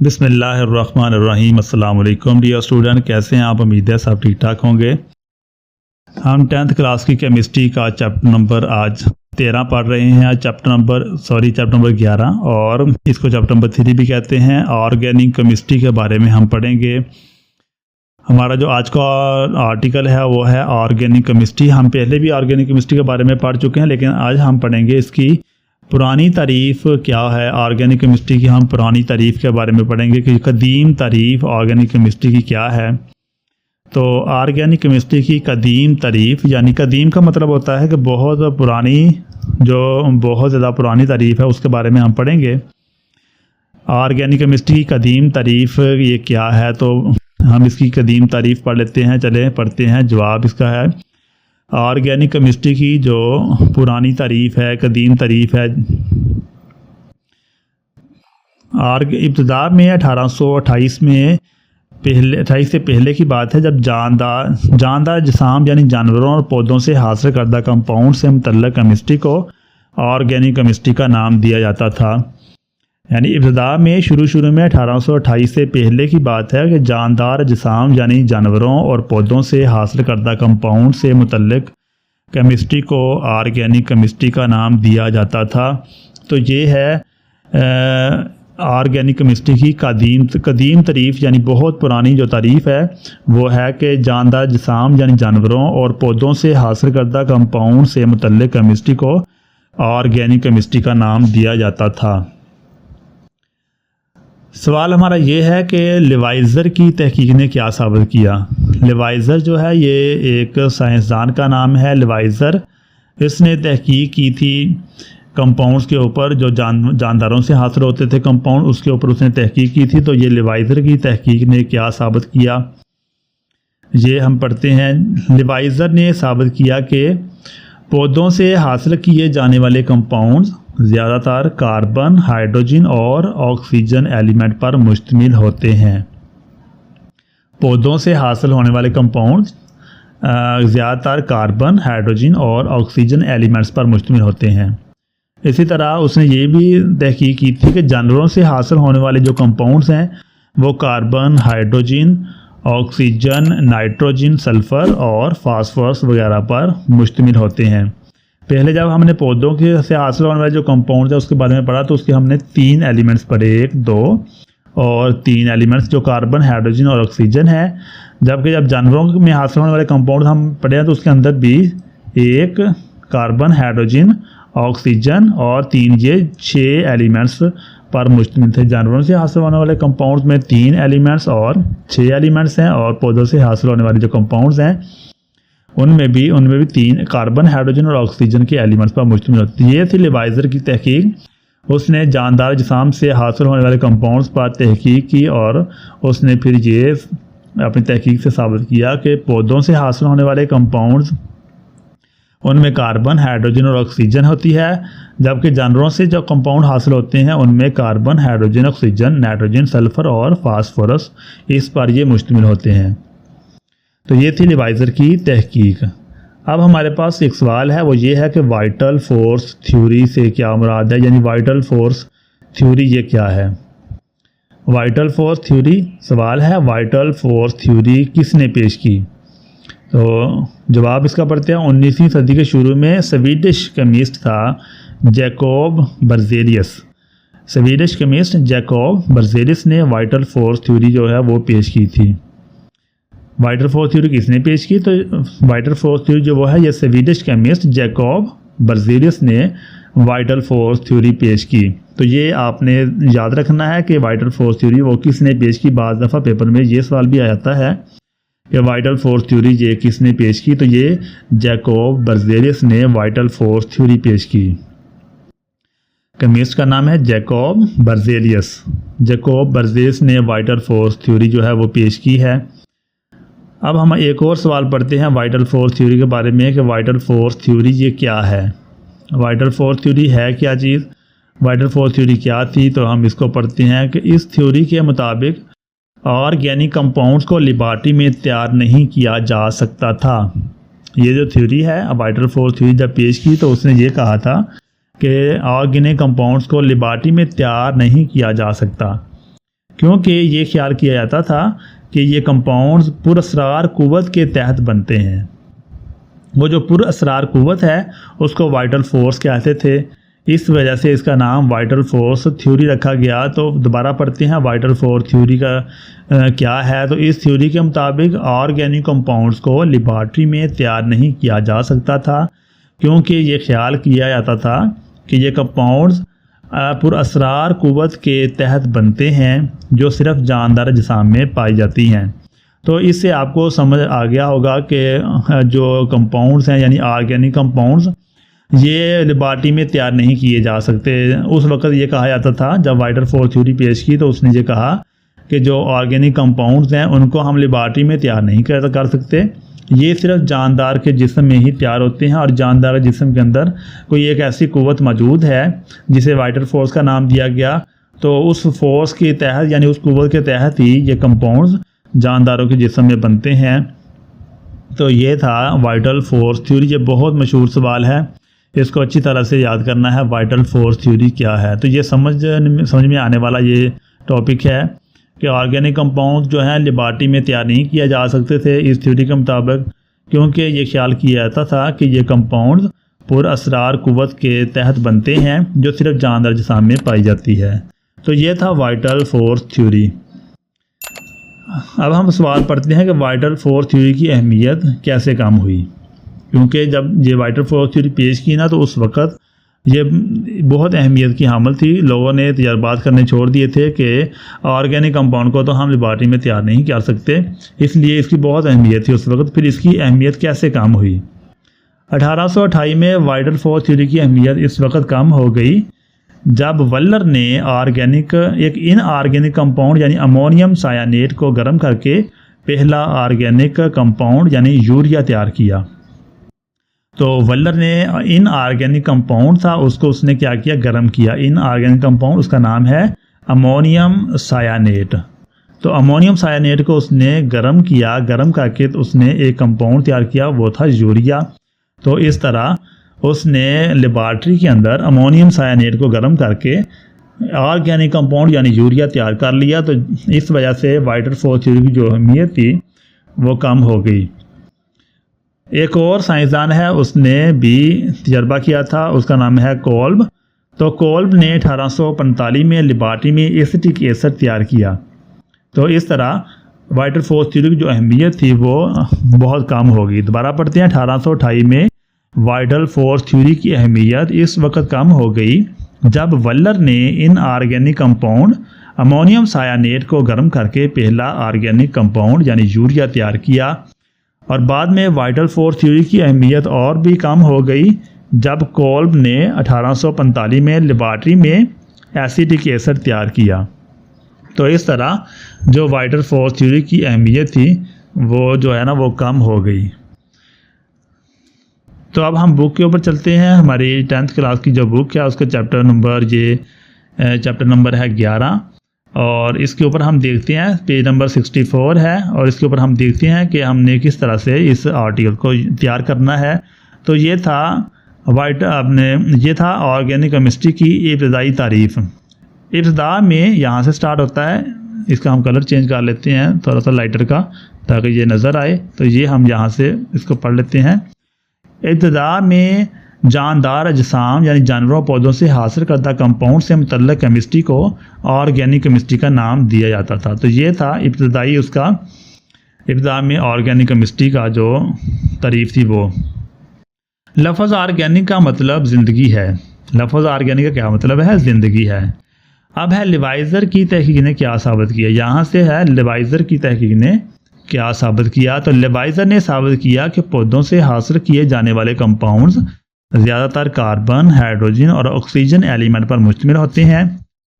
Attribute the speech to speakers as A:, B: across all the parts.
A: बिस्मिल्लाहिर्रहमानिर्रहीम। अस्सलाम वालेकुम डियर स्टूडेंट, कैसे हैं आप? उम्मीद है सब ठीक ठाक होंगे। हम 10th क्लास की केमिस्ट्री का चैप्टर नंबर आज 13 पढ़ रहे हैं। आज चैप्टर नंबर 11 और इसको चैप्टर नंबर 3 भी कहते हैं। ऑर्गेनिक केमिस्ट्री के बारे में हम पढ़ेंगे। हमारा जो आज का आर्टिकल है वो है ऑर्गेनिक केमिस्ट्री। हम पहले भी ऑर्गेनिक केमिस्ट्री के बारे में पढ़ चुके हैं, लेकिन आज हम पढ़ेंगे इसकी पुरानी तारीफ़ क्या है। ऑर्गेनिक केमिस्ट्री की हम पुरानी तारीफ़ के बारे में पढ़ेंगे कि कदीम तारीफ़ ऑर्गेनिक केमिस्ट्री की क्या है। तो ऑर्गेनिक केमिस्ट्री की कदीम तारीफ़, यानी कदीम का मतलब होता है कि बहुत पुरानी, जो बहुत ज़्यादा पुरानी तारीफ़ है उसके बारे में हम पढ़ेंगे। ऑर्गेनिक केमिस्ट्री की कदीम तारीफ़ ये क्या है, तो हम इसकी कदीम तारीफ़ पढ़ लेते हैं। चले पढ़ते हैं। जवाब इसका है ऑर्गेनिक केमिस्ट्री की जो पुरानी तारीफ़ है, कदीम तारीफ़ है, इब्तिदा में 1828 में 28 से पहले की बात है, जब जानदार जिसाम यानी जानवरों और पौधों से हासिल करदा कंपाउंड से मुतल्लिक़ केमिस्ट्री को ऑर्गेनिक केमिस्ट्री का नाम दिया जाता था। यानी इब्तिदा में शुरू में 1828 से पहले की बात है कि जानदार जिसाम यानी जानवरों और पौधों से हासिल करदा कंपाउंड से मुतल्लिक़ केमिस्ट्री को ऑर्गेनिक केमिस्ट्री का नाम दिया जाता था। तो ये है ऑर्गेनिक केमिस्ट्री की कदीम तारीफ़, यानी बहुत पुरानी जो तारीफ़ है वो है कि जानदार जिसाम यानी जानवरों और पौधों से हासिल करदा कंपाउंड से मुतल्लिक़ केमिस्ट्री को ऑर्गेनिक केमिस्ट्री का नाम दिया जाता था। सवाल हमारा ये है कि लेवाइज़र की तहकीक ने क्या साबित किया। लेवाइज़र जो है ये एक साइंसदान का नाम है। लेवाइज़र, इसने तहकीक की थी कंपाउंड्स के ऊपर, जो जानदारों से हासिल होते थे कंपाउंड, उसके ऊपर उसने तहकीक की थी। तो ये लेवाइज़र की तहकीक ने क्या साबित किया, ये हम पढ़ते हैं। लेवाइज़र ने साबित किया कि पौधों से हासिल किए जाने वाले कंपाउंड्स ज़्यादातर कार्बन, हाइड्रोजन और ऑक्सीजन एलिमेंट पर मुश्तमिल होते हैं। पौधों से हासिल होने वाले कंपाउंड्स ज़्यादातर कार्बन, हाइड्रोजन और ऑक्सीजन एलिमेंट्स पर मुश्तमिल होते हैं। इसी तरह उसने ये भी तहकीक की थी कि जानवरों से हासिल होने वाले जो कंपाउंड्स हैं वो carbon, hydrogen, oxygen, nitrogen, sulphur और फास्फोरस वगैरह पर मुश्तमिल होते हैं। पहले जब हमने पौधों के से हासिल होने वाले जो कंपाउंड है उसके बारे में पढ़ा, तो उसके हमने 3 एलिमेंट्स पढ़े, 1, 2 और 3 एलिमेंट्स जो कार्बन, हाइड्रोजन और ऑक्सीजन है। जबकि जब जानवरों में हासिल होने वाले कंपाउंड हम पढ़े हैं तो उसके अंदर भी 1 कार्बन, हाइड्रोजन, ऑक्सीजन और 3 ये 6 एलिमेंट्स पर मुश्तमिल थे। जानवरों से हासिल होने वाले कंपाउंड्स में 3 एलिमेंट्स और 6 एलिमेंट्स हैं, और पौधों से हासिल होने वाले जो कंपाउंड्स हैं उनमें भी 3 कार्बन, हाइड्रोजन और ऑक्सीजन के एलिमेंट्स पर मुश्तमिल होती है। ये थी लेवाइज़र की तहकीक। उसने जानदार जिसाम से हासिल होने वाले कंपाउंड्स पर तहकीक की और उसने फिर ये अपनी तहकीक से साबित किया कि पौधों से हासिल होने वाले कंपाउंड्स उनमें कार्बन, हाइड्रोजन और ऑक्सीजन होती है, जबकि जानवरों से जो कंपाउंड हासिल होते हैं उनमें carbon, hydrogen, oxygen, nitrogen, sulphur और फास्फोरस, इस पर ये मुश्तमिल होते हैं। तो ये थी लेवाइज़र की तहकीक। अब हमारे पास एक सवाल है, वो ये है कि वाइटल फोर्स थ्योरी से क्या मुराद है, यानी वाइटल फोर्स थ्योरी ये क्या है। वाइटल फोर्स थ्योरी, सवाल है वाइटल फोर्स थ्योरी किसने पेश की। तो जवाब इसका पढ़ते हैं। 19वीं सदी के शुरू में स्वीडिश केमिस्ट था जैकोब बर्ज़ेलियस। स्वीडिश केमिस्ट जैकोब बर्ज़ेलियस ने वाइटल फोर्स थ्योरी जो है वो पेश की थी। वाइटल फोर्स थ्योरी किसने पेश की, तो वाइटल फोर्स थ्योरी जो वो है ये स्वीडिश केमिस्ट जैकोब बर्ज़ेलियस ने वाइटल फोर्स थ्योरी पेश की। तो ये आपने याद रखना है कि वाइटल फोर्स थ्योरी वो किसने पेश की। बाज़ दफ़ा पेपर में ये सवाल भी आ जाता है कि वाइटल फोर्स थ्योरी ये किसने पेश की, तो ये जैकोब बर्ज़ेलियस ने वाइटल फोर्स थ्योरी पेश की। केमिस्ट का नाम है जैकोब बर्ज़ेलियस। जैकोब बर्ज़ेलियस ने वाइटल फोर्स थ्योरी जो है वो पेश की है। अब हम एक और सवाल पढ़ते हैं वाइटल फोर्स थ्योरी के बारे में कि वाइटल फोर्स थ्योरी ये क्या है। वाइटल फोर्स थ्योरी है क्या चीज़, वाइटल फोर्स थ्योरी क्या थी, तो हम इसको पढ़ते हैं कि इस थ्योरी के मुताबिक ऑर्गेनिक कंपाउंड्स को लेबॉरेटरी में तैयार नहीं किया जा सकता था। ये जो थ्योरी है, वाइटल फोर्स थ्योरी जब पेश की तो उसने ये कहा था कि ऑर्गेनिक कंपाउंड्स को लेबॉरेटरी में तैयार नहीं किया जा सकता। क्योंकि ये ख्याल किया जाता था कि ये कंपाउंड्स पुरअसरार क़ुव्वत के तहत बनते हैं। वो जो पुरअसरार क़ुव्वत है उसको वाइटल फोर्स कहते थे, इस वजह से इसका नाम वाइटल फोर्स थ्योरी रखा गया। तो दोबारा पढ़ते हैं वाइटल फोर्स थ्योरी का क्या है। तो इस थ्योरी के मुताबिक ऑर्गेनिक कंपाउंड्स को लेबॉरेटरी में तैयार नहीं किया जा सकता था, क्योंकि ये ख्याल किया जाता था कि ये कंपाउंड्स पुरअसरार क़ुव्वत के तहत बनते हैं जो सिर्फ जानदार अजसाम में पाई जाती हैं। तो इससे आपको समझ आ गया होगा कि जो कंपाउंड्स हैं यानी ऑर्गेनिक कंपाउंड्स ये लेबॉरेटरी में तैयार नहीं किए जा सकते। उस वक्त ये कहा जाता था, जब वाइटल फोर्स थ्योरी पेश की तो उसने ये कहा कि जो ऑर्गेनिक कंपाउंड्स हैं उनको हम लेबॉरेटरी में तैयार नहीं कर सकते, ये सिर्फ जानदार के जिस्म में ही तैयार होते हैं और जानदार जिस्म के अंदर कोई एक ऐसी क़ुव्वत मौजूद है जिसे वाइटल फोर्स का नाम दिया गया। तो उस फोर्स के तहत यानी उस क़ुव्वत के तहत ही ये कंपाउंड्स जानदारों के जिस्म में बनते हैं। तो ये था वाइटल फोर्स थ्योरी। ये बहुत मशहूर सवाल है, इसको अच्छी तरह से याद करना है, वाइटल फोर्स थ्योरी क्या है। तो ये समझ में आने वाला ये टॉपिक है कि ऑर्गेनिक कंपाउंड जो है लेबॉरेटरी में तैयार नहीं किया जा सकते थे इस थ्योरी के मुताबिक, क्योंकि ये ख्याल किया जाता था कि ये कंपाउंड पुरअसरार क़ुव्वत के तहत बनते हैं जो सिर्फ जानदार अजसाम में पाई जाती है। तो ये था वाइटल फोर्स थ्योरी। अब हम सवाल पढ़ते हैं कि वाइटल फोर्स थ्योरी की अहमियत कैसे कम हुई, क्योंकि जब ये वाइटल फोर्स थ्योरी पेश की ना तो उस वक़्त ये बहुत अहमियत की हामिल थी। लोगों ने तजर्बात करने छोड़ दिए थे कि ऑर्गेनिक कंपाउंड को तो हम लेबॉरेटरी में तैयार नहीं कर सकते, इसलिए इसकी बहुत अहमियत थी उस वक़्त। फिर इसकी अहमियत कैसे कम हुई? 1828 में वाइटल फोर्स थ्योरी की अहमियत इस वक्त कम हो गई जब वल्लर ने एक इनऑर्गेनिक कंपाउंड यानी अमोनियम सायानेट को गर्म करके पहला ऑर्गेनिक कंपाउंड यानी यूरिया तैयार किया। तो वल्लर ने इनऑर्गेनिक कंपाउंड था उसको उसने क्या किया, गर्म किया। इनऑर्गेनिक कंपाउंड उसका नाम है अमोनियम सायानेट। तो अमोनियम सायानेट को उसने गर्म किया, गर्म करके तो उसने एक कंपाउंड तैयार किया, वो था यूरिया। तो इस तरह उसने लेबॉरेटरी के अंदर अमोनियम सायानेट को गर्म करके ऑर्गेनिक कंपाउंड यानी यूरिया तैयार कर लिया। तो इस वजह से वाइटल फोर्स थ्योरी की जो अहमियत थी वो कम हो गई। एक और साइंसदान है, उसने भी तजर्बा किया था, उसका नाम है कोल्ब। तो कोल्ब ने 1845 में लेबॉरेटरी में एसिटिक एसिड तैयार किया। तो इस तरह वाइटल फोर्स थ्योरी की जो अहमियत थी वो बहुत कम हो गई। दोबारा पढ़ते हैं, 1828 में वाइटल फोर्स थ्योरी की अहमियत इस वक्त कम हो गई जब वल्लर ने इनऑर्गेनिक कंपाउंड अमोनियम सायानेट को गर्म करके पहला ऑर्गेनिक कंपाउंड यानी यूरिया तैयार किया। और बाद में वाइटल फोर्स थ्योरी की अहमियत और भी कम हो गई जब कोल्ब ने 1845 में लेबॉरेटरी में एसिटिक एसिड तैयार किया। तो इस तरह जो वाइटल फोर्स थ्योरी की अहमियत थी वो जो है ना वो कम हो गई। तो अब हम बुक के ऊपर चलते हैं। हमारी 10th क्लास की जो बुक है उसका चैप्टर नंबर है 11 और इसके ऊपर हम देखते हैं पेज नंबर 64 है और इसके ऊपर हम देखते हैं कि हमने किस तरह से इस आर्टिकल को तैयार करना है। तो ये था ऑर्गेनिक केमिस्ट्री की इब्तदाई तारीफ़। इब्तदा में यहाँ से स्टार्ट होता है, इसका हम कलर चेंज कर लेते हैं थोड़ा सा लाइटर का ताकि ये नज़र आए। तो ये हम यहाँ से इसको पढ़ लेते हैं। इब्तदा में जानदार अजसाम यानी जानवरों पौधों से हासिल करदा कंपाउंड से मुतल्लक केमिस्ट्री को ऑर्गेनिक केमिस्ट्री का नाम दिया जाता था। तो ये था इब्तदाई उसका, इब्तदा में ऑर्गेनिक केमिस्ट्री का जो तारीफ़ थी वो। लफ्ज़ ऑर्गेनिक का मतलब ज़िंदगी है। लफ्ज़ ऑर्गेनिक का क्या मतलब है? ज़िंदगी है। अब है लिवाइज़र की तहकीक ने क्या साबित किया। यहाँ से है लिवाइज़र की तहकीक ने क्या साबित किया। तो लिवाइज़र ने साबित किया कि पौधों से हासिल किए जाने वाले कंपाउंड्स ज़्यादातर कार्बन, हाइड्रोजन और ऑक्सीजन एलिमेंट पर मुश्तमिल होते हैं,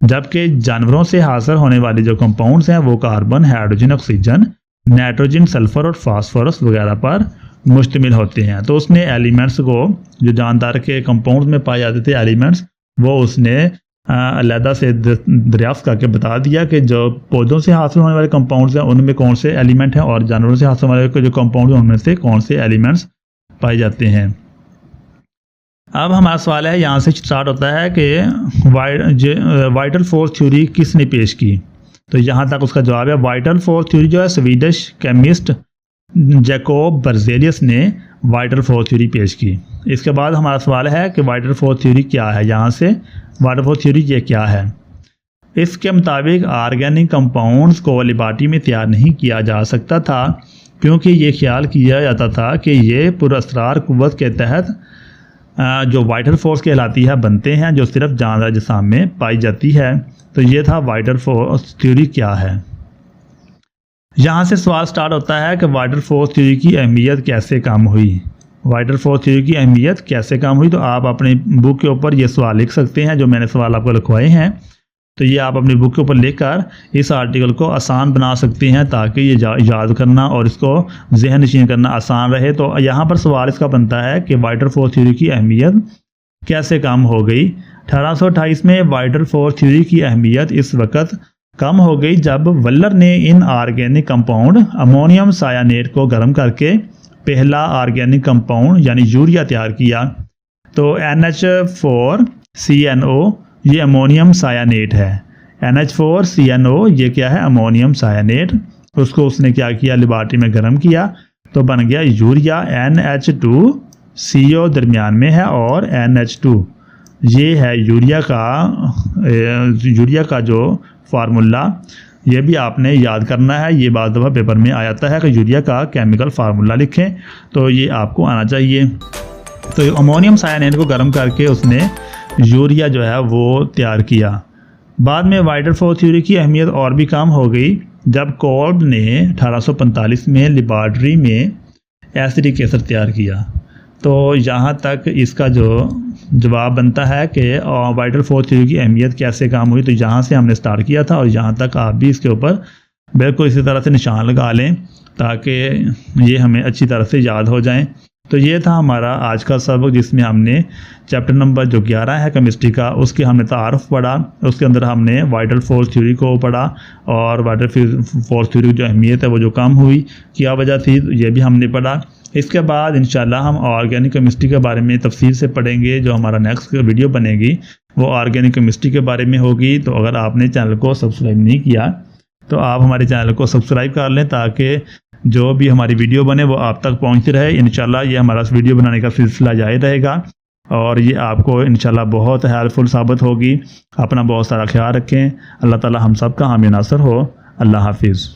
A: जबकि जानवरों से हासिल होने वाले जो कंपाउंड्स हैं वो carbon, hydrogen, oxygen, nitrogen, sulphur और फास्फोरस वगैरह पर मुश्तमिल होते हैं। तो उसने एलिमेंट्स को, जो जानदार के कंपाउंड्स में पाए जाते थे एलिमेंट्स, वो उसने अलहदा से दरियाफ्त करके बता दिया कि जो पौधों से हासिल होने वाले कंपाउंड्स हैं उनमें कौन से एलिमेंट हैं और जानवरों से हासिल होने वाले जो कंपाउंड्स हैं उनमें से कौन से एलिमेंट्स पाए जाते हैं। अब हमारा सवाल है, यहाँ से स्टार्ट होता है कि वाइटल फोर्स थ्योरी किसने पेश की। तो यहाँ तक उसका जवाब है। वाइटल फोर्स थ्योरी जो है स्वीडिश केमिस्ट जैकोब बर्जेलियस ने वाइटल फोर्स थ्योरी पेश की। इसके बाद हमारा सवाल है कि वाइटल फोर्स थ्योरी क्या है। यहाँ से वाइटल फोर्स थ्योरी ये क्या है। इसके मुताबिक ऑर्गेनिक कंपाउंड्स को लिबर्टी में तैयार नहीं किया जा सकता था क्योंकि ये ख्याल किया जाता था कि ये पुरअसरार क़ुव्वत के तहत जो वाइटल फोर्स कहलाती है बनते हैं, जो सिर्फ जानदार अजसाम में पाई जाती है। तो ये था वाइटल फोर्स थ्योरी क्या है। यहाँ से सवाल स्टार्ट होता है कि वाइटल फोर्स थ्योरी की अहमियत कैसे कम हुई। वाइटल फोर्स थ्योरी की अहमियत कैसे कम हुई, तो आप अपनी बुक के ऊपर ये सवाल लिख सकते हैं, जो मैंने सवाल आपको लिखवाए हैं। तो ये आप अपनी बुक के ऊपर लिखकर इस आर्टिकल को आसान बना सकते हैं ताकि ये याद करना और इसको जहन नशीन करना आसान रहे। तो यहाँ पर सवाल इसका बनता है कि वाइटल फोर्स थ्योरी की अहमियत कैसे कम हो गई। 1828 में वाइटल फोर्स थ्योरी की अहमियत इस वक्त कम हो गई जब वल्लर ने इन ऑर्गेनिक कंपाउंड अमोनियम सायानेट को गर्म करके पहला ऑर्गेनिक कंपाउंड यानी यूरिया तैयार किया। तो NH4CNO ये अमोनियम सायानेट है। NH4CNO ये क्या है, अमोनियम सायानेट। उसको उसने क्या किया, लिबर्टी में गर्म किया तो बन गया यूरिया। NH2CO दरमियान में है और NH2 ये है यूरिया का जो फार्मूला। ये भी आपने याद करना है, ये बात दफ़ा पेपर में आ जाता है कि यूरिया का केमिकल फार्मूला लिखें, तो ये आपको आना चाहिए। तो अमोनियम सायानेट को गर्म करके उसने यूरिया जो है वो तैयार किया। बाद में वाइटल फोर्स थ्योरी की अहमियत और भी कम हो गई जब कोल्ब ने 1845 में लेबॉरेटरी में एसिटिक एसिड तैयार किया। तो यहाँ तक इसका जो जवाब बनता है कि वाइटल फोर्स थ्योरी की अहमियत कैसे कम हुई, तो यहाँ से हमने स्टार्ट किया था और यहाँ तक आप भी इसके ऊपर बिल्कुल इसी तरह से निशान लगा लें ताकि ये हमें अच्छी तरह से याद हो जाएं। तो ये था हमारा आज का सबक जिसमें हमने चैप्टर नंबर जो 11 है केमिस्ट्री का, उसके हमने तारुफ पढ़ा। उसके अंदर हमने वाइटल फोर्स थ्योरी को पढ़ा और वाइटल फोर्स थ्योरी की जो अहमियत है वो जो कम हुई क्या वजह थी, ये भी हमने पढ़ा। इसके बाद इंशाल्लाह हम ऑर्गेनिक केमिस्ट्री के बारे में तफसील से पढ़ेंगे। जो हमारा नेक्स्ट वीडियो बनेगी वो ऑर्गेनिक केमिस्ट्री के बारे में होगी। तो अगर आपने चैनल को सब्सक्राइब नहीं किया तो आप हमारे चैनल को सब्सक्राइब कर लें ताकि जो भी हमारी वीडियो बने वो आप तक पहुंचती रहे। इंशाल्लाह ये हमारा वीडियो बनाने का सिलसिला जारी रहेगा और ये आपको इंशाल्लाह बहुत हेल्पफुल साबित होगी। अपना बहुत सारा ख्याल रखें। अल्लाह ताला हम सब का हामी नासर हो। अल्लाह हाफिज़।